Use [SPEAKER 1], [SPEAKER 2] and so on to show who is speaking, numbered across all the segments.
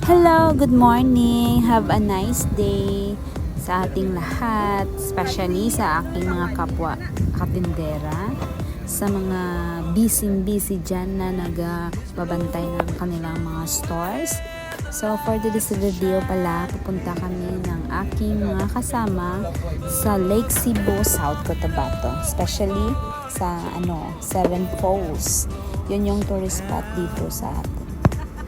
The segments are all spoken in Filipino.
[SPEAKER 1] Hello, good morning. Have a nice day sa ating lahat, especially sa aking mga kapwa katindera, sa mga busy dyan na nagbabantay ng kanilang mga stores. So for this video pala, pupunta kami ng aking mga kasama sa Lake Cebu, South Cotabato, especially sa Seven Falls. Yun yung tourist spot dito sa atin.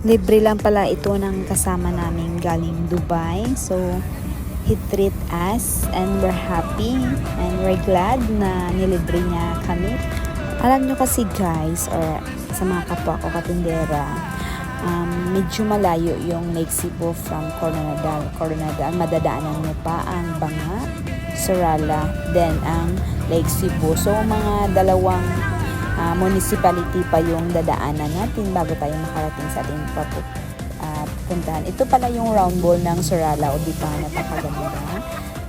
[SPEAKER 1] Libre lang pala ito ng kasama namin galing Dubai. So, he treat us and we're happy and we're glad na nilibre niya kami. Alam nyo kasi guys, or sa mga kapwa ko katindera, medyo malayo yung Lake Cebu from Coronadal. Madadaanan mo pa ang Banga, Sorala, then ang Lake Cebu. So, mga dalawang municipality pa yung dadaanan natin bago tayo makarating sa ating pupuntahan. Ito pala yung round ball ng Sorala, o di ba, napakaganda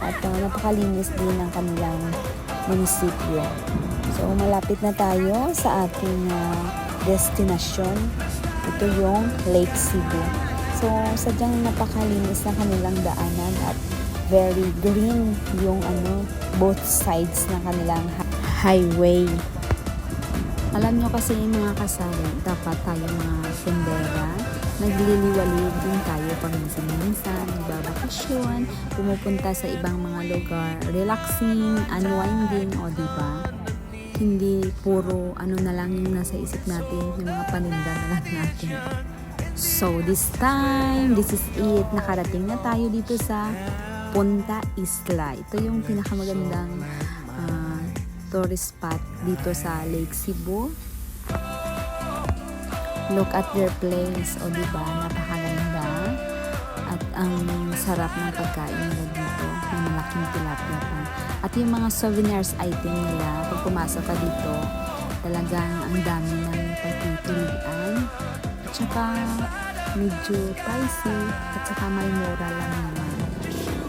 [SPEAKER 1] at napakalinis din ng kanilang munisipyo. So malapit na tayo sa ating destinasyon. Ito yung Lake Cebu. So sadyang napakalinis ng kanilang daanan at very green yung both sides ng kanilang highway. Alam nyo kasi mga kasari, dapat tayo mga tindera, nagliliwali din tayo pag minsan, nagbabakasyon, pumupunta sa ibang mga lugar, relaxing, unwinding, o diba? Hindi puro na lang yung nasa isip natin, yung mga paninda na lang natin. So this time, this is it. Nakarating na tayo dito sa Punta Isla. Ito yung pinakamagandang tourist spot dito sa Lake Cebu. Look at their place, o diba, napakaganda at ang sarap ng pagkain nila dito, may malaking tilapia pa at yung mga souvenirs item nila. Pag pumasok ka dito, talagang ang dami ng pagpipilian at saka medyo pricey at saka may mura lang naman.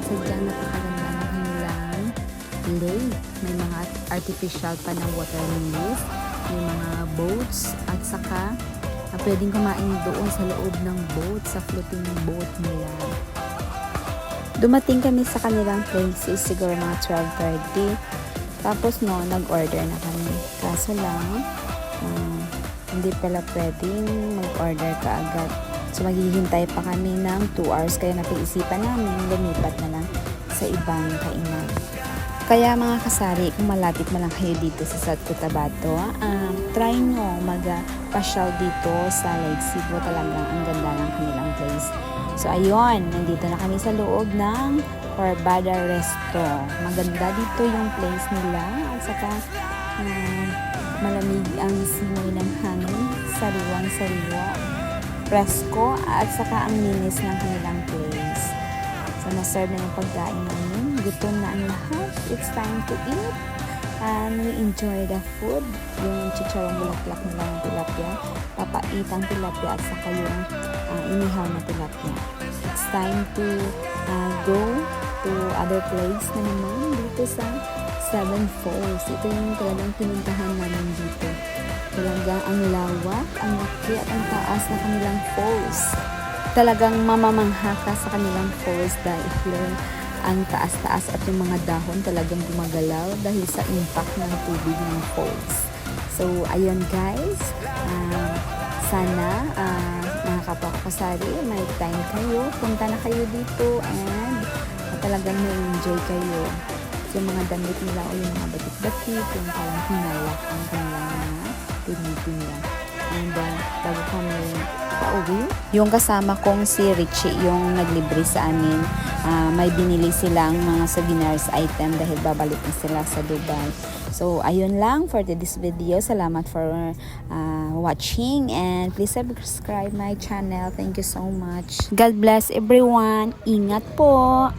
[SPEAKER 1] Sadyang napakaganda ng kanilang lake. May mga artificial pa na water lilies, may mga boats at saka pwedeng kumain doon sa loob ng boat, sa floating boat nila. Dumating kami sa kanilang places siguro mga 12:30. Tapos nag-order na kami. Kaso lang hindi pala pwedeng mag-order ka agad. So maghihintay pa kami ng 2 hours, kaya napag-isipan namin lumipat na lang sa ibang kainan. Kaya mga kasari, kung malapit mo lang kayo dito sa South Cotabato, try nyo mag-pasyal dito sa Lake Cebu. Talagang ang ganda ng kanilang place. So ayun, nandito na kami sa loob ng Corbada Resto. Maganda dito yung place nila at saka malamig ang simoy ng hangin, sariwang-sariwa, presko at saka ang linis ng kanilang place. So na-serve na yung pagkain namin. Gutom na ang lahat. It's time to eat. And we enjoy the food. Yung chicharong bulaklak nila ng tilapia. Papaitang tilapia at saka yung inihaw na tilapia. It's time to go to other place na naman dito sa Seven Falls. Ito yung talagang pinuntahan namin dito. Talagang ang lawak, ang laki at ang taas na kanilang falls. Talagang mamamangha ka sa kanilang falls dahil ang taas-taas at yung mga dahon talagang gumagalaw dahil sa impact ng tubig ng falls. So, ayun guys, sana mga kapwa ko kasari, may time kayo, punta na kayo dito and talagang may-enjoy kayo. So, yung mga damit nila o yung mga batik-batik, yung parang hinalak ang kanilang mga tinitinda. And bago kami pauwi, yung kasama kong si Richie yung naglibre sa amin, may binili silang mga souvenirs item dahil babalik na sila sa Dubai. So ayun lang for this video. Salamat for watching and please subscribe my channel. Thank you so much. God bless everyone. Ingat po.